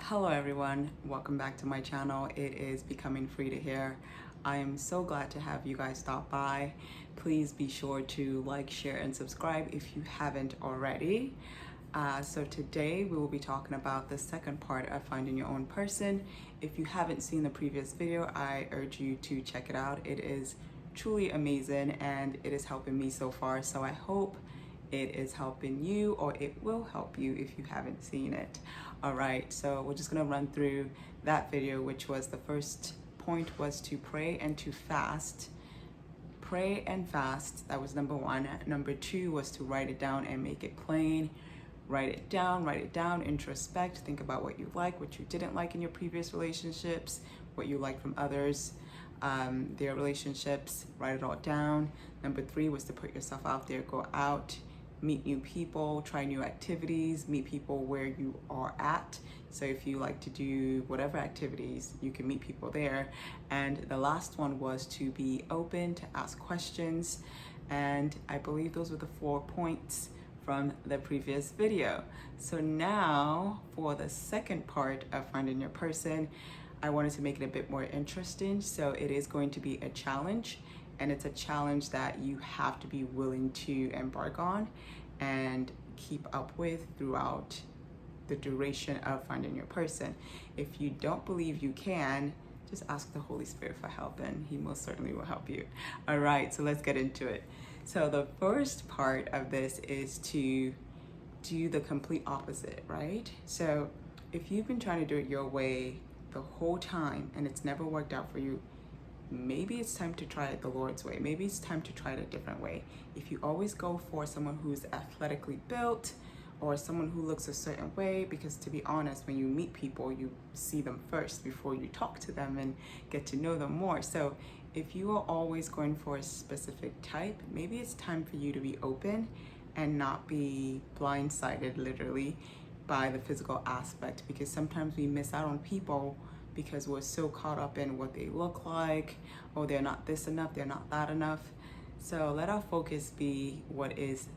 Hello everyone, welcome back to my channel. It is Becoming Free to Hear. I am so glad to have you guys stop by. Please be sure to like, share, and subscribe if you haven't already. So today we will be talking about the second part of finding your own person. If you haven't seen the previous video, I urge you to check it out. It is truly amazing and it is helping me so far. So I hope it is helping you, or it will help you if you haven't seen it. All right, so we're just gonna run through that video, which was the first point was to pray and to fast. Pray and fast, that was number one. Number two was to write it down and make it plain. Write it down, introspect, think about what you like, what you didn't like in your previous relationships, what you like from others, their relationships, write it all down. Number three was to put yourself out there, go out, meet new people, try new activities, meet people where you are at. So if you like to do whatever activities, you can meet people there. And the last one was to be open, to ask questions. And I believe those were the 4 points from the previous video. So now for the second part of finding your person, I wanted to make it a bit more interesting. So it is going to be a challenge, and it's a challenge that you have to be willing to embark on and keep up with throughout the duration of finding your person. If you don't believe you can, just ask the Holy Spirit for help, and He most certainly will help you. All right, so let's get into it. So the first part of this is to do the complete opposite, right? So if you've been trying to do it your way the whole time and it's never worked out for you, maybe it's time to try it the Lord's way. Maybe it's time to try it a different way. If you always go for someone who's athletically built or someone who looks a certain way, because to be honest, when you meet people, you see them first before you talk to them and get to know them more. So if you are always going for a specific type, maybe it's time for you to be open and not be blindsided literally by the physical aspect, because sometimes we miss out on people because we're so caught up in what they look like. Oh, they're not this enough, they're not that enough. So let our focus be what is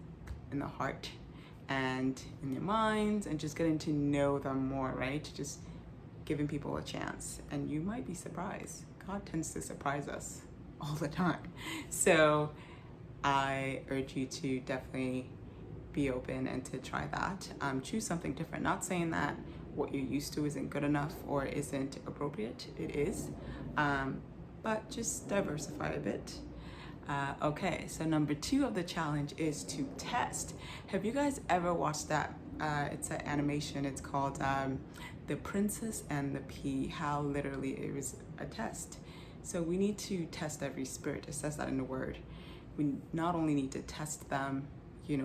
in the heart and in their minds, and just getting to know them more, right? Just giving people a chance. And you might be surprised. God tends to surprise us all the time. So I urge you to definitely be open and to try that. Choose something different. Not saying that what you're used to isn't good enough or isn't appropriate. It is, but just diversify a bit. Okay, so number two of the challenge is to test. Have you guys ever watched that? It's an animation. It's called The Princess and the Pea. How literally it was a test. So we need to test every spirit. It says that in the word. We not only need to test them,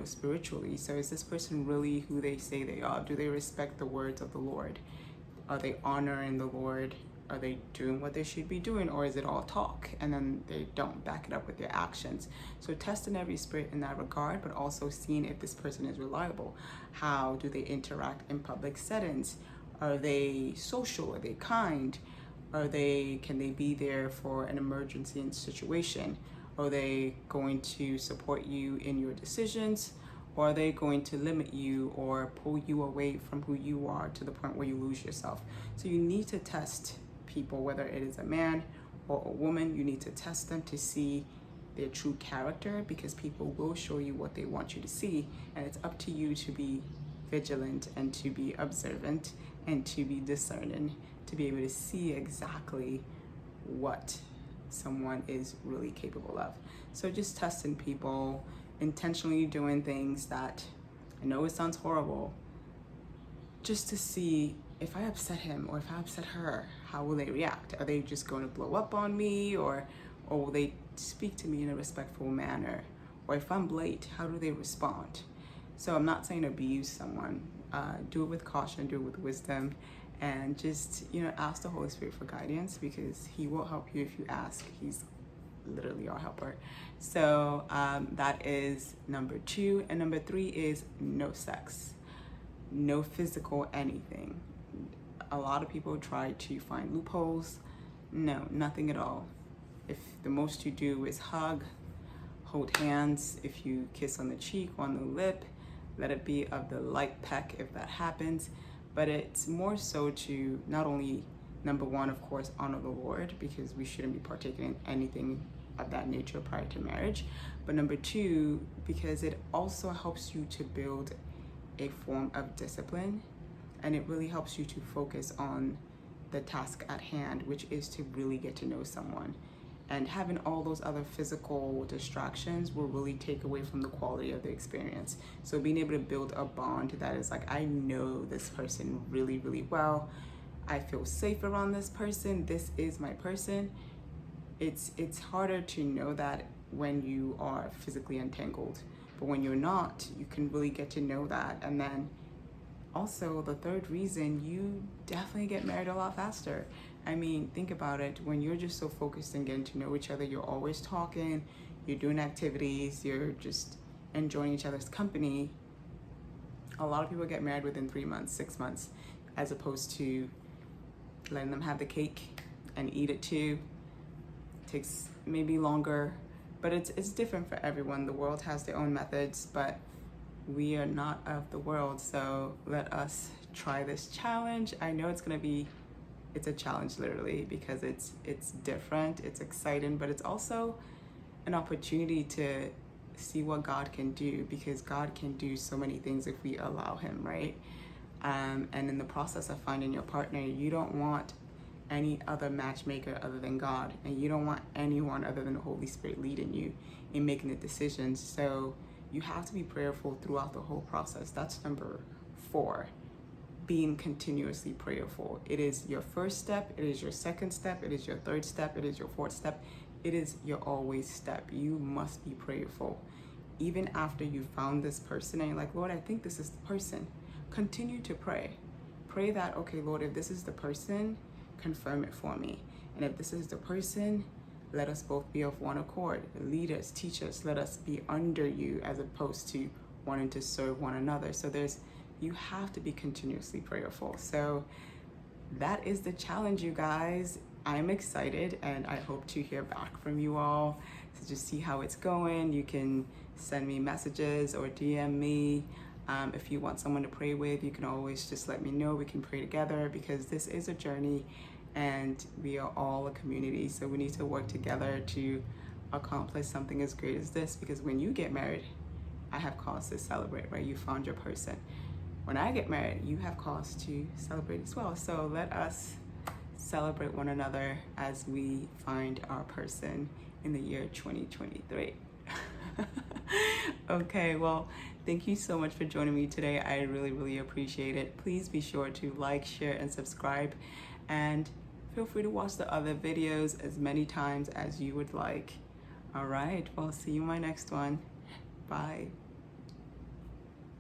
spiritually. So is this person really who they say they are? Do they respect the words of the Lord? Are they honoring the Lord? Are they doing what they should be doing? Or is it all talk and then they don't back it up with their actions? So testing every spirit in that regard, but also seeing if this person is reliable. How do they interact in public settings? Are they social? Are they kind? Can they be there for an emergency and situation? Are they going to support you in your decisions? Or are they going to limit you or pull you away from who you are to the point where you lose yourself? So you need to test people, whether it is a man or a woman. You need to test them to see their true character, because people will show you what they want you to see. And it's up to you to be vigilant and to be observant and to be discerning, to be able to see exactly what someone is really capable of. So just testing people, intentionally doing things that, I know it sounds horrible, just to see if I upset him or if I upset her, how will they react? Are they just going to blow up on me, or will they speak to me in a respectful manner? Or if I'm late, how do they respond? So I'm not saying abuse someone. Do it with caution, do it with wisdom, and just, ask the Holy Spirit for guidance, because He will help you if you ask. He's literally our helper. So that is number two. And number three is no sex, no physical anything. A lot of people try to find loopholes. No, nothing at all. If the most you do is hug, hold hands, if you kiss on the cheek, on the lip, let it be of the light peck if that happens. but it's more so to not only, number one, of course, honor the Lord, because we shouldn't be partaking in anything of that nature prior to marriage. But number two, because it also helps you to build a form of discipline, and it really helps you to focus on the task at hand, which is to really get to know someone. And having all those other physical distractions will really take away from the quality of the experience. So being able to build a bond that is like, I know this person really, really well. I feel safe around this person. This is my person. It's harder to know that when you are physically entangled. But when you're not, you can really get to know that. And then also, the third reason, you definitely get married a lot faster. I mean, think about it. When you're just so focused on getting to know each other, you're always talking, you're doing activities, you're just enjoying each other's company. A lot of people get married within 3 months, 6 months, as opposed to letting them have the cake and eat it too. It takes maybe longer, but it's different for everyone. The world has their own methods, but we are not of the world, so let us try this challenge. I know it's a challenge literally, because it's different, it's exciting, but it's also an opportunity to see what God can do, because God can do so many things if we allow him, right? And in the process of finding your partner, you don't want any other matchmaker other than God, and you don't want anyone other than the Holy Spirit leading you in making the decisions. So you have to be prayerful throughout the whole process. That's number 4, being continuously prayerful. It is your first step, it is your second step, it is your third step, it is your fourth step, it is your always step. You must be prayerful. Even after you found this person and you're like, Lord, I think this is the person, continue to pray. Pray that, okay, Lord, if this is the person, confirm it for me. And if this is the person, let us both be of one accord. Lead us, teach us, let us be under you, as opposed to wanting to serve one another. So you have to be continuously prayerful. So that is the challenge, you guys. I'm excited, and I hope to hear back from you all to just see how it's going. You can send me messages or DM me. If you want someone to pray with, you can always just let me know. We can pray together, because this is a journey and we are all a community. So we need to work together to accomplish something as great as this, because when you get married, I have cause to celebrate, right? You found your person. When I get married, you have cause to celebrate as well. So let us celebrate one another as we find our person in the year 2023. Okay, well, thank you so much for joining me today. I really, really appreciate it. Please be sure to like, share, and subscribe. And feel free to watch the other videos as many times as you would like. All right, well, see you in my next one. Bye.